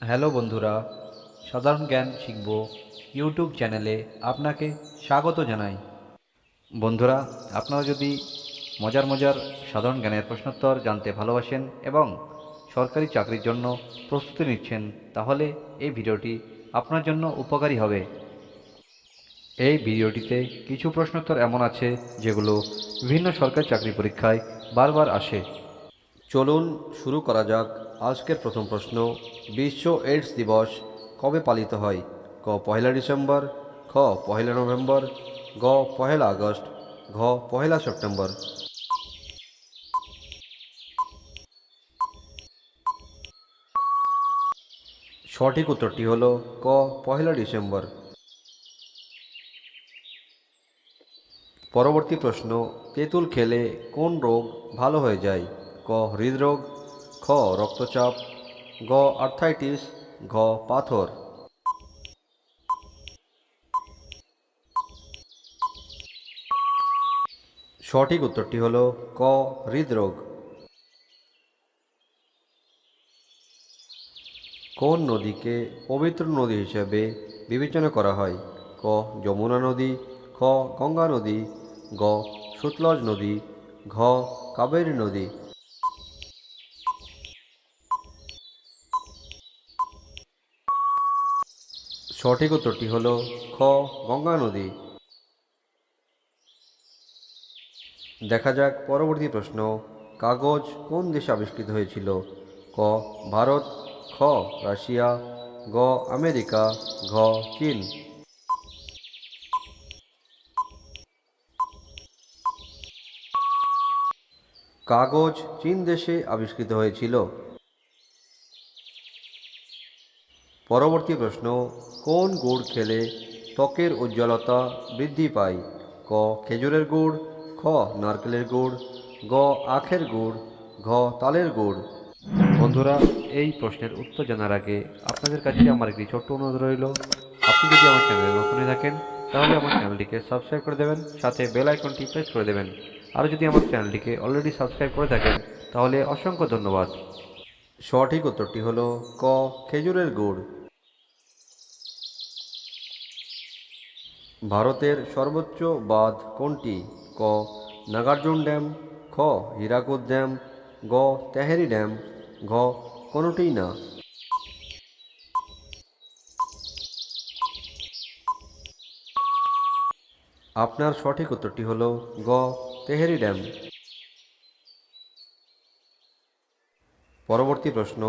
Hello বন্ধুরা, সাধারণ জ্ঞান শিখব ইউটিউব চ্যানেলে আপনাকে স্বাগত জানাই। বন্ধুরা, আপনারা যদি মজার মজার সাধারণ জ্ঞানের প্রশ্নোত্তর জানতে ভালোবাসেন এবং সরকারি চাকরির জন্য প্রস্তুতি নিচ্ছেন, তাহলে এই ভিডিওটি আপনার জন্য উপকারী হবে। এই ভিডিওটিতে কিছু প্রশ্নোত্তর এমন আছে যেগুলো বিভিন্ন সরকারি চাকরি পরীক্ষায় বারবার আসে। চলুন শুরু করা যাক। আজকের প্রথম প্রশ্ন, বিশ্ব এইডস দিবস কবে পালিত হয়? ক পহেলা ডিসেম্বর, খ পহেলা নভেম্বর, গ পহেলা আগস্ট, ঘ পহেলা সেপ্টেম্বর। সঠিক উত্তরটি হল ক পহেলা ডিসেম্বর। পরবর্তী প্রশ্ন, তেঁতুল খেলে কোন রোগ ভালো হয়ে যায়? ক হৃদরোগ, খ রক্তচাপ, গ আর্থাইটিস, ঘ পাথর। সঠিক উত্তরটি হল ক হৃদরোগ। কোন নদীকে পবিত্র নদী হিসেবে বিবেচনা করা হয়? ক যমুনা নদী, খ গঙ্গা নদী, গ সতলজ নদী, ঘ কাবেরী নদী। সঠিক উত্তরটি হল খ গঙ্গা নদী। দেখা যাক পরবর্তী প্রশ্ন, কাগজ কোন দেশে আবিষ্কৃত হয়েছিল? ক ভারত, খ রাশিয়া, গ আমেরিকা, ঘ চীন। কাগজ চীন দেশে আবিষ্কৃত হয়েছিল। পরবর্তী প্রশ্ন, কোন গুড় খেলে ত্বকের উজ্জ্বলতা বৃদ্ধি পায়? ক খেজুরের গুড়, খ নারকেলের গুড়, গ আখের গুড়, ঘ তালের গুড়। বন্ধুরা, এই প্রশ্নের উত্তর জানার আগে আপনাদের কাছে আমার একটি ছোট্ট অনুরোধ রইল। আপনি যদি আমার চ্যানেলে নতুন হয়ে থাকেন, তাহলে আমার চ্যানেলটিকে সাবস্ক্রাইব করে দেবেন, সাথে বেল আইকনটি প্রেস করে দেবেন। আর যদি আমার চ্যানেলটিকে অলরেডি সাবস্ক্রাইব করে থাকেন, তাহলে অসংখ্য ধন্যবাদ। সঠিক উত্তরটি হল ক খেজুরের গুড়। ভারতের সর্বোচ্চ বাঁধ কোনটি? ক নাগার্জুন ড্যাম, খ হীরাকুদ ড্যাম, গ তেহেরি ড্যাম, ঘ কোনোটিই না। আপনার সঠিক উত্তরটি হল গ তেহেরি ড্যাম। পরবর্তী প্রশ্ন,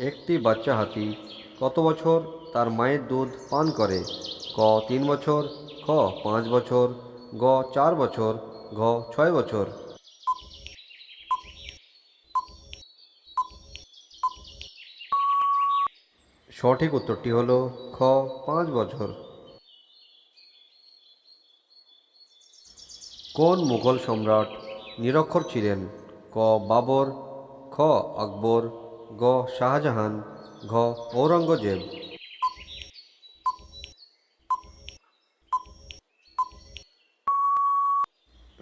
একটি বাচ্চা হাতি কত বছর তার মায়ের দুধ পান করে? ক 3 বছর, খ 5 বছর, গ 4 বছর, ঘ 6 বছর। সঠিক উত্তরটি হল খ 5 বছর। কোন মুঘল সম্রাট নিরক্ষর ছিলেন? ক বাবর, খ আকবর, গ শাহজাহান, ঘ ঔরঙ্গজেব।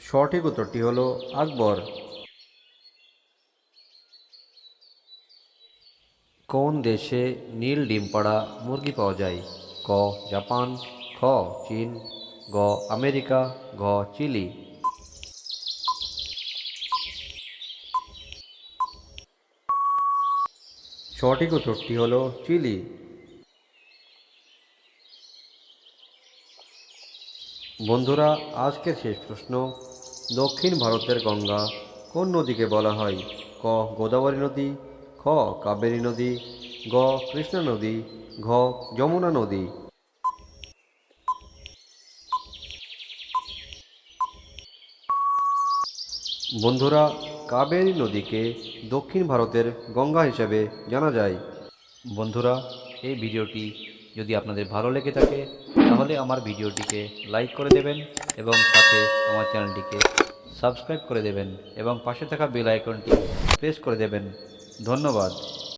সঠিক উত্তরটি হল আকবর। কোন দেশে নীল ডিম পাড়া মুরগি পাওয়া যায়? ক জাপান, খ চীন, গ আমেরিকা, ঘ চিলি। সঠিক উত্তরটি হল চিলি। বন্ধুরা, আজকের শেষ প্রশ্ন, দক্ষিণ ভারতের গঙ্গা কোন নদীকে বলা হয়? ক গোদাবরী নদী, খ কাবেরী নদী, গ কৃষ্ণা নদী, ঘ যমুনা নদী। বন্ধুরা, কাবেরী নদীকে দক্ষিণ ভারতের গঙ্গা হিসেবে জানা যায়। বন্ধুরা, এই ভিডিওটি যদি আপনাদের ভালো লেগে থাকে, তাহলে আমার ভিডিওটিকে লাইক করে দেবেন এবং সাথে আমার চ্যানেলটিকে সাবস্ক্রাইব করে দেবেন এবং পাশে থাকা বেল আইকনটি প্রেস করে দেবেন। ধন্যবাদ।